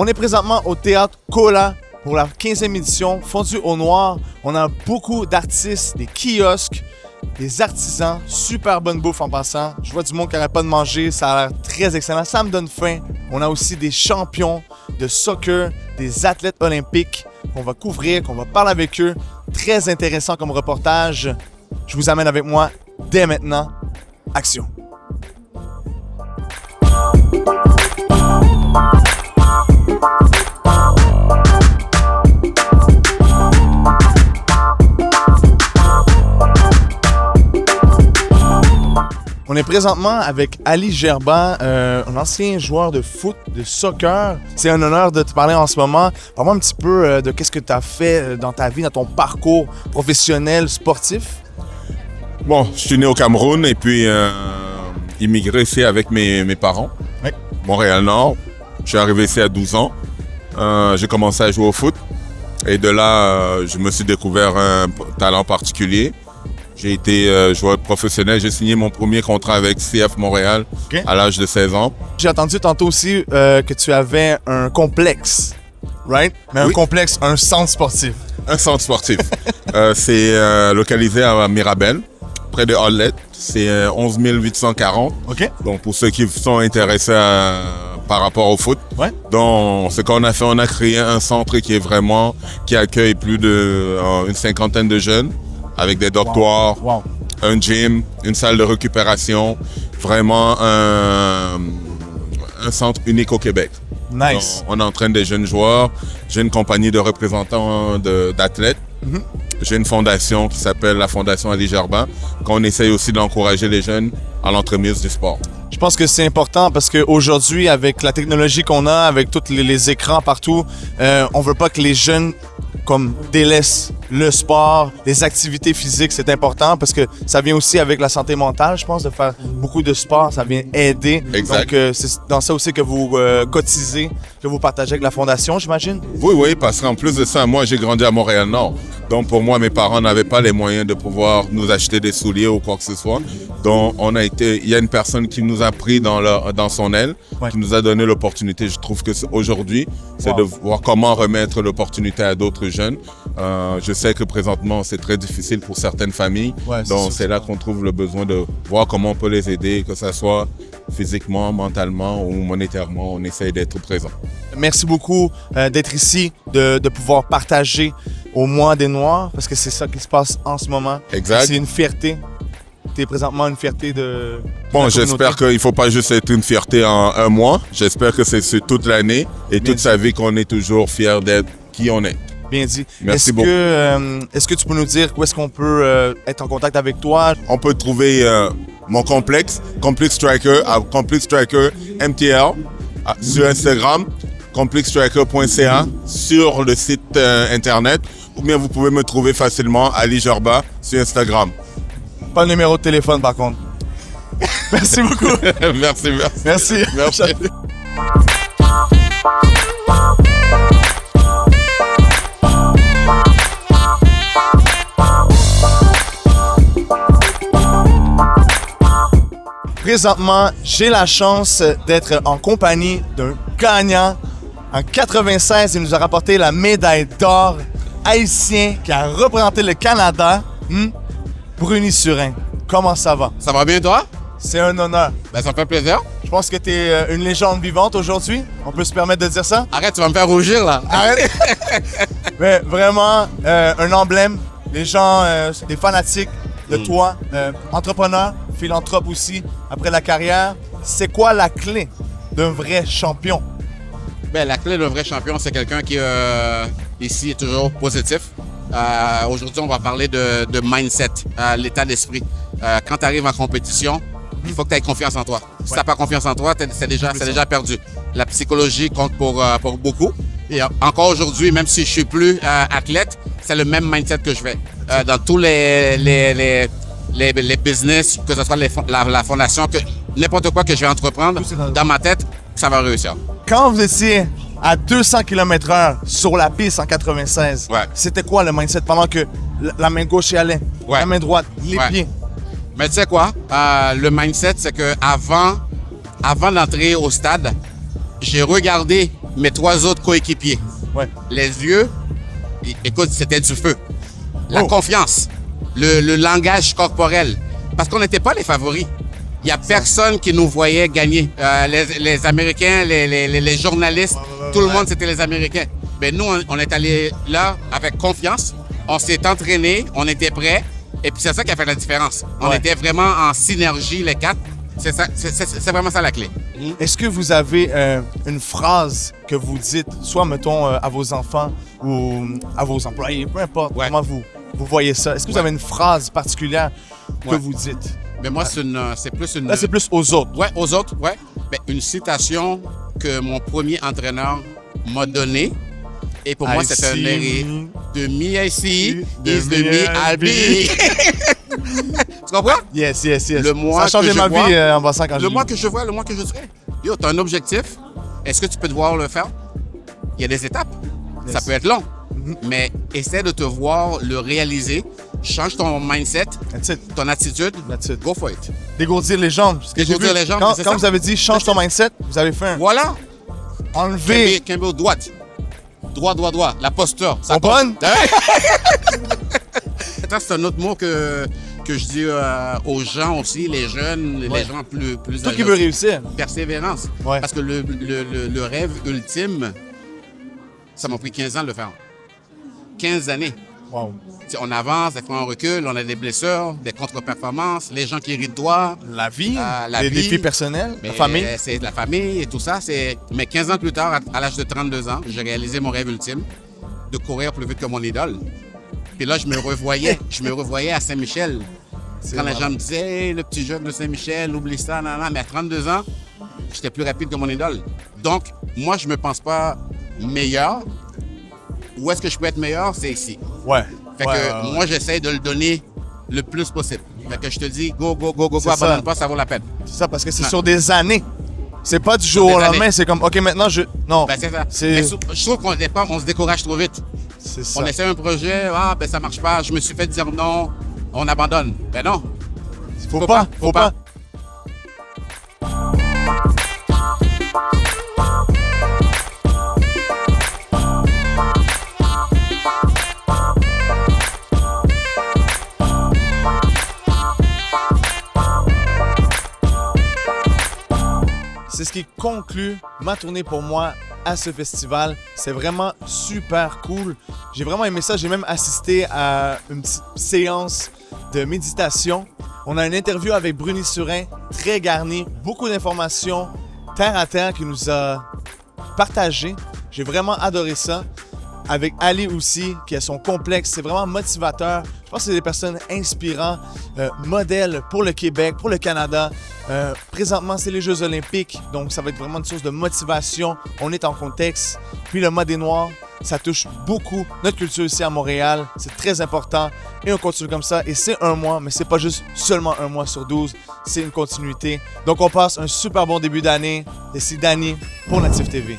On est présentement au Théâtre Cola pour la 15e édition, Fondu au Noir. On a beaucoup d'artistes, des kiosques, des artisans, super bonne bouffe en passant. Je vois du monde qui n'arrête pas de manger, ça a l'air très excellent, ça me donne faim. On a aussi des champions de soccer, des athlètes olympiques qu'on va couvrir, qu'on va parler avec eux. Très intéressant comme reportage. Je vous amène avec moi dès maintenant. Action! On est présentement avec Ali Gerba, un ancien joueur de foot, de soccer. C'est un honneur de te parler en ce moment. Parle-moi un petit peu de qu'est-ce que tu as fait dans ta vie, dans ton parcours professionnel, sportif. Bon, je suis né au Cameroun et puis immigré ici avec mes parents. Oui. Montréal-Nord. Je suis arrivé ici à 12 ans. J'ai commencé à jouer au foot. Et de là, je me suis découvert un talent particulier. J'ai été joueur professionnel. J'ai signé mon premier contrat avec CF Montréal à l'âge de 16 ans. J'ai entendu tantôt aussi que tu avais un complexe, right? Mais un complexe, un centre sportif. Un centre sportif. C'est localisé à Mirabel, près de Hollet. C'est 11 840. OK. Donc, pour ceux qui sont intéressés par rapport au foot. Ouais. Donc, ce qu'on a fait, on a créé un centre qui accueille plus d'une cinquantaine de jeunes avec des dortoirs, un gym, une salle de récupération. Vraiment un centre unique au Québec. Nice. Donc, on entraîne des jeunes joueurs. J'ai une compagnie de représentants d'athlètes. J'ai une fondation qui s'appelle la Fondation Ali Gerba, qu'on essaye aussi d'encourager les jeunes à l'entremise du sport. Je pense que c'est important parce qu'aujourd'hui, avec la technologie qu'on a, avec tous les écrans partout, on veut pas que les jeunes délaissent le sport, les activités physiques, c'est important parce que ça vient aussi avec la santé mentale, je pense, de faire beaucoup de sport, ça vient aider. Exact. Donc, c'est dans ça aussi que vous cotisez, que vous partagez avec la Fondation, j'imagine? Oui, parce qu'en plus de ça, moi, j'ai grandi à Montréal-Nord. Donc, pour moi, mes parents n'avaient pas les moyens de pouvoir nous acheter des souliers ou quoi que ce soit. Donc, il y a une personne qui nous a pris dans son aile, qui nous a donné l'opportunité. Je trouve que aujourd'hui, c'est de voir comment remettre l'opportunité à d'autres jeunes. Je sais que présentement, c'est très difficile pour certaines familles. Donc, c'est là qu'on trouve le besoin de voir comment on peut les aider, que ce soit physiquement, mentalement ou monétairement. On essaye d'être présent. Merci beaucoup d'être ici, de pouvoir partager au Mois des Noirs, parce que c'est ça qui se passe en ce moment. Exact. C'est une fierté. Tu es présentement une fierté de... Bon, j'espère qu'il ne faut pas juste être une fierté en un mois. J'espère que c'est sur toute l'année et toute sa vie qu'on est toujours fiers d'être qui on est. Bien dit. Merci beaucoup. Est-ce que tu peux nous dire où est-ce qu'on peut être en contact avec toi? On peut trouver mon complexe, Complex Striker, à Complex Striker MTL, sur Instagram, complexstriker.ca, sur le site internet, ou bien vous pouvez me trouver facilement Ali Gerba sur Instagram. Pas le numéro de téléphone par contre. Merci beaucoup. Merci. Présentement, j'ai la chance d'être en compagnie d'un gagnant. En 96, il nous a rapporté la médaille d'or haïtien qui a représenté le Canada. Bruni Surin, comment ça va? Ça va bien, toi? C'est un honneur. Ben, ça me fait plaisir. Je pense que tu es une légende vivante aujourd'hui. On peut se permettre de dire ça? Arrête, tu vas me faire rougir, là. Arrête! Mais vraiment, un emblème. Les gens, des fanatiques de toi, entrepreneur, philanthrope aussi, après la carrière. C'est quoi la clé d'un vrai champion? Ben, la clé d'un vrai champion, c'est quelqu'un qui, ici, est toujours positif. Aujourd'hui, on va parler de mindset, l'état d'esprit. Quand tu arrives en compétition, il faut que tu aies confiance en toi. Si tu n'as pas confiance en toi, c'est déjà perdu. La psychologie compte pour beaucoup. Et encore aujourd'hui, même si je suis plus athlète, c'est le même mindset que je fais. Dans tous les business, que ce soit la fondation, n'importe quoi que je vais entreprendre, dans ma tête, ça va réussir. Quand vous étiez à 200 km/h sur la piste en 96, c'était quoi le mindset pendant que la main gauche y allait, la main droite, les pieds? Mais tu sais quoi? Le mindset, c'est que avant d'entrer au stade, j'ai regardé mes 3 autres coéquipiers. Ouais. Les yeux, écoute, c'était du feu. La Oh. confiance, le langage corporel. Parce qu'on n'était pas les favoris. Il n'y a personne qui nous voyait gagner. Les Américains, les journalistes, tout le monde, c'était les Américains. Mais nous, on est allés là avec confiance. On s'est entraînés, on était prêts. Et puis c'est ça qui a fait la différence. On Ouais. était vraiment en synergie, les 4. C'est vraiment ça la clé. Est-ce que vous avez une phrase que vous dites, soit, mettons, à vos enfants ou à vos employés, peu importe Ouais. comment vous voyez ça. Est-ce que vous avez une phrase particulière que Ouais. vous dites? Mais moi, c'est plus une... Là, c'est plus aux autres. Ouais, aux autres, ouais. Ben, une citation que mon premier entraîneur m'a donnée. Et pour moi, c'est un mérite. De me I see is de me I'll be. Tu comprends? Yes, yes, yes. Le mois ça a changé que je ma vois- vie en passant quand Le mois que je vois, le mois que je serai. Yo, t'as un objectif. Est-ce que tu peux te voir le faire? Il y a des étapes. Yes. Ça peut être long. Mais essaie de te voir le réaliser. Change ton mindset, That's it. ton attitude. That's it. Go for it. Dégourdir les jambes. Ce que j'ai Dégourdir vu, les jambes, quand, c'est quand ça. vous avez dit change ton mindset, vous avez fait un Voilà. enlever. Campbell, droite. Droit. La posture. Ça Sont bonnes? compte. Ça, c'est un autre mot que je dis aux gens aussi, les jeunes, Ouais. les gens plus Toi âgés. qui veux réussir. Persévérance. Ouais. Parce que le rêve ultime, ça m'a pris 15 ans de le faire. 15 années. Wow. Tu sais, on avance, des fois on recule, on a des blessures, des contre-performances, les gens qui rient de toi. La vie, La les vie. défis personnels, Mais la famille. C'est la famille et tout ça. Mais 15 ans plus tard, à l'âge de 32 ans, j'ai réalisé mon rêve ultime de courir plus vite que mon idole. Puis là, je me revoyais à Saint-Michel. C'est Quand les vrai. gens me disaient hey, le petit jeune de Saint-Michel, oublie ça, nan, nan. Mais à 32 ans, j'étais plus rapide que mon idole. Donc, moi, je me pense pas meilleur. Où est-ce que je peux être meilleur? C'est ici. Ouais. Fait Ouais, que ouais, ouais. moi, j'essaie de le donner le plus possible. Fait que je te dis, go, C'est ça. abandonne pas, ça vaut la peine. C'est ça, parce que c'est Ouais. sur des années. C'est pas du jour des au lendemain, années. c'est comme, OK, maintenant, Non, Ben, c'est ça. C'est- Mais je trouve qu'on dépend, on se décourage trop vite. c'est ça. On essaie un projet, ben ça marche pas, je me suis fait dire non, on abandonne. Ben non. Faut pas. C'est ce qui conclut ma tournée pour moi à ce festival. C'est vraiment super cool. J'ai vraiment aimé ça. J'ai même assisté à une petite séance de méditation. On a une interview avec Bruni Surin, très garnie, beaucoup d'informations terre à terre qu'il nous a partagé. J'ai vraiment adoré ça. Avec Ali aussi, qui a son complexe, c'est vraiment motivateur. Je pense que c'est des personnes inspirantes, modèles pour le Québec, pour le Canada. Présentement, c'est les Jeux Olympiques, donc ça va être vraiment une source de motivation. On est en contexte. Puis le mode des Noirs, ça touche beaucoup notre culture ici à Montréal. C'est très important et on continue comme ça. Et c'est un mois, mais c'est pas juste seulement un mois sur 12, c'est une continuité. Donc on passe un super bon début d'année. Ici Danny pour Natif TV.